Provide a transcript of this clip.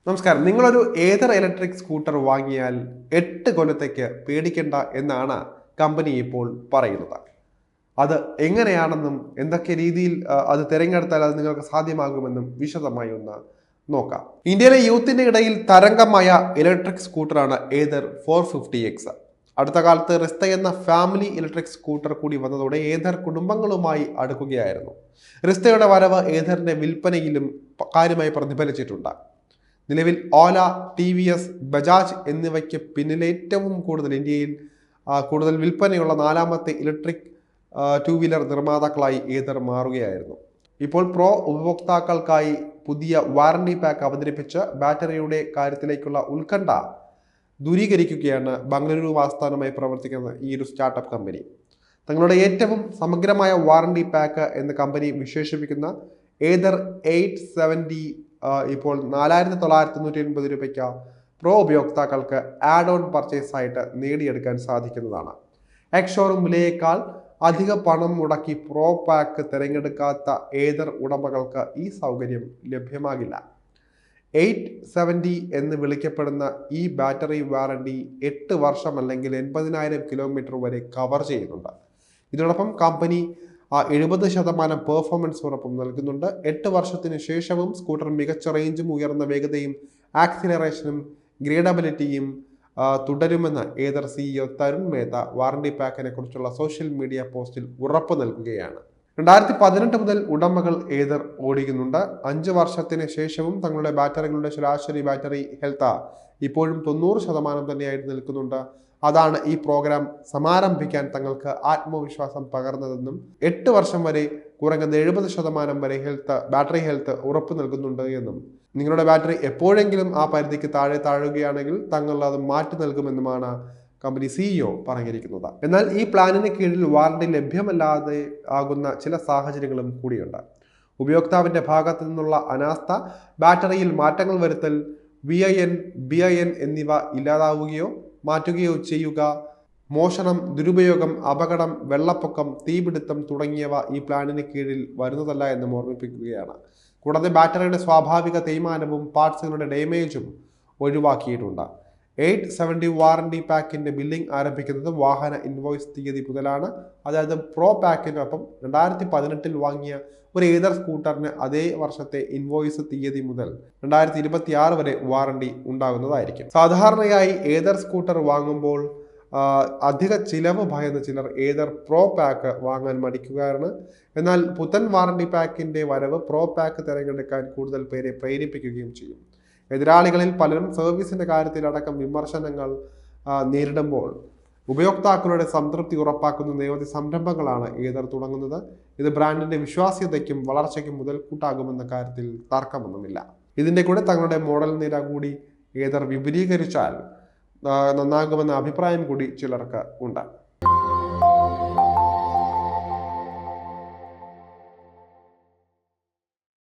നമസ്കാരം. നിങ്ങളൊരു Ather electric scooter വാങ്ങിയാൽ 8 കൊല്ലത്തേക്ക് പേടിക്കേണ്ട എന്നാണ് കമ്പനി ഇപ്പോൾ പറയുന്നത്. അത് എങ്ങനെയാണെന്നും എന്തൊക്കെ രീതിയിൽ അത് തിരഞ്ഞെടുത്താൽ അത് നിങ്ങൾക്ക് സാധ്യമാകുമെന്നും വിശദമായി ഒന്ന് നോക്കാം. ഇന്ത്യയിലെ യൂത്തിന്റെ ഇടയിൽ തരംഗമായ ഇലക്ട്രിക് സ്കൂട്ടറാണ് ഏതർ 450X. അടുത്ത കാലത്ത് റിസ്ത എന്ന ഫാമിലി ഇലക്ട്രിക് സ്കൂട്ടർ കൂടി വന്നതോടെ ഏതർ കുടുംബങ്ങളുമായി അടുക്കുകയായിരുന്നു. റിസ്തയുടെ വരവ് ഏതറിന്റെ വിൽപ്പനയിലും കാര്യമായി പ്രതിഫലിച്ചിട്ടുണ്ട്. നിലവിൽ ഓല, TVS, ബജാജ് എന്നിവയ്ക്ക് പിന്നിൽ ഏറ്റവും കൂടുതൽ ഇന്ത്യയിൽ കൂടുതൽ വിൽപ്പനയുള്ള 4ാമത്തെ ഇലക്ട്രിക് 2 വീലർ നിർമ്മാതാക്കളായി ഏതർ മാറുകയായിരുന്നു. ഇപ്പോൾ പ്രോ ഉപഭോക്താക്കൾക്കായി പുതിയ വാറണ്ടി പാക്ക് അവതരിപ്പിച്ച് ബാറ്ററിയുടെ കാര്യത്തിലേക്കുള്ള ഉത്കണ്ഠ ദൂരീകരിക്കുകയാണ് ബംഗളൂരു ആസ്ഥാനമായി പ്രവർത്തിക്കുന്ന ഈ ഒരു സ്റ്റാർട്ടപ്പ് കമ്പനി. തങ്ങളുടെ ഏറ്റവും സമഗ്രമായ വാറണ്ടി പാക്ക് എന്ന് കമ്പനി വിശേഷിപ്പിക്കുന്ന ഏതർ 870 ഇപ്പോൾ 4,990 രൂപയ്ക്ക് പ്രോ ഉപയോക്താക്കൾക്ക് ആഡ് ഓൺ പർച്ചേസ് ആയിട്ട് നേടിയെടുക്കാൻ സാധിക്കുന്നതാണ്. എക്സ്-ഷോറൂം വിലയേക്കാൾ അധിക പണം മുടക്കി പ്രോ പാക്ക് തിരഞ്ഞെടുക്കാത്ത ഏതർ ഉടമകൾക്ക് ഈ സൗകര്യം ലഭ്യമാകില്ല. 870 എന്ന് വിളിക്കപ്പെടുന്ന ഈ ബാറ്ററി വാറണ്ടി 8 വർഷം അല്ലെങ്കിൽ 80,000 കിലോമീറ്റർ വരെ കവർ ചെയ്യുന്നുണ്ട്. ഇതിനോടൊപ്പം കമ്പനി 70% പെർഫോമൻസ് ഉറപ്പും നൽകുന്നുണ്ട്. 8 വർഷത്തിന് ശേഷവും സ്കൂട്ടർ മികച്ച റേഞ്ചും ഉയർന്ന വേഗതയും ആക്സിലറേഷനും ഗ്രേഡബിലിറ്റിയും തുടരുമെന്ന് ഏതർ CEO തരുൺ മേത്ത വാറണ്ടി പാക്കിനെ കുറിച്ചുള്ള സോഷ്യൽ മീഡിയ പോസ്റ്റിൽ ഉറപ്പ് നൽകുകയാണ്. 2018 മുതൽ ഉടമകൾ ഏതർ ഓടിക്കുന്നുണ്ട്. 5 വർഷത്തിന് ശേഷവും തങ്ങളുടെ ബാറ്ററികളുടെ ശരാശരി ബാറ്ററി ഹെൽത്ത് ഇപ്പോഴും 90% തന്നെയായിട്ട് നിൽക്കുന്നുണ്ട്. അതാണ് ഈ പ്രോഗ്രാം സമാരംഭിക്കാൻ തങ്ങൾക്ക് ആത്മവിശ്വാസം പകർന്നതെന്നും 8 വർഷം വരെ കുറഞ്ഞത് 70% വരെ ബാറ്ററി ഹെൽത്ത് ഉറപ്പ് നൽകുന്നുണ്ട് എന്നും നിങ്ങളുടെ ബാറ്ററി എപ്പോഴെങ്കിലും ആ പരിധിക്ക് താഴുകയാണെങ്കിൽ തങ്ങൾ അത് മാറ്റി നൽകുമെന്നുമാണ് കമ്പനി CEO പറഞ്ഞിരിക്കുന്നത്. എന്നാൽ ഈ പ്ലാനിന് കീഴിൽ വാറണ്ടി ലഭ്യമല്ലാതെ ആകുന്ന ചില സാഹചര്യങ്ങളും കൂടിയുണ്ട്. ഉപയോക്താവിന്റെ ഭാഗത്തു നിന്നുള്ള അനാസ്ഥ, ബാറ്ററിയിൽ മാറ്റങ്ങൾ വരുത്തൽ, BIN എന്നിവ ഇല്ലാതാവുകയോ മാറ്റുകയോ ചെയ്യുക, മോഷണം, ദുരുപയോഗം, അപകടം, വെള്ളപ്പൊക്കം, തീപിടുത്തം തുടങ്ങിയവ ഈ പ്ലാനിന് കീഴിൽ വരുന്നതല്ല എന്ന് ഓർമ്മിപ്പിക്കുകയാണ്. കൂടാതെ ബാറ്ററിയുടെ സ്വാഭാവിക തേയ്മാനവും പാർട്സുകളുടെ ഡാമേജും ഒഴിവാക്കിയിട്ടുണ്ട്. 870 വാറണ്ടി പാക്കിന്റെ ബില്ലിംഗ് ആരംഭിക്കുന്നത് വാഹന ഇൻവോയ്സ് തീയതി മുതലാണ്. അതായത് പ്രോ പാക്കിനൊപ്പം 2018 വാങ്ങിയ ഒരു ഏതർ സ്കൂട്ടറിന് അതേ വർഷത്തെ ഇൻവോയ്സ് തീയതി മുതൽ 2026 വരെ വാറണ്ടി ഉണ്ടാകുന്നതായിരിക്കും. സാധാരണയായി ഏതർ സ്കൂട്ടർ വാങ്ങുമ്പോൾ അധിക ചിലവ് ഭയന്ന് ചിലർ ഏതർ പ്രോ പാക്ക് വാങ്ങാൻ മടിക്കുകയാണ്. എന്നാൽ പുത്തൻ വാറണ്ടി പാക്കിന്റെ വരവ് പ്രോ പാക്ക് തിരഞ്ഞെടുക്കാൻ കൂടുതൽ പേരെ പ്രേരിപ്പിക്കുകയും ചെയ്യും. എതിരാളികളിൽ പലരും സർവീസിന്റെ കാര്യത്തിലടക്കം വിമർശനങ്ങൾ നേരിടുമ്പോൾ ഉപയോക്താക്കളുടെ സംതൃപ്തി ഉറപ്പാക്കുന്ന നിരവധി സംരംഭങ്ങളാണ് ഏതർ തുടങ്ങുന്നത്. ഇത് ബ്രാൻഡിന്റെ വിശ്വാസ്യതയ്ക്കും വളർച്ചയ്ക്കും മുതൽക്കൂട്ടാകുമെന്ന കാര്യത്തിൽ തർക്കമൊന്നുമില്ല. ഇതിന്റെ കൂടെ തങ്ങളുടെ മോഡൽ നിര കൂടി ഏതർ വിപുലീകരിച്ചാൽ നന്നാകുമെന്ന അഭിപ്രായം കൂടി ചിലർക്ക് ഉണ്ട്.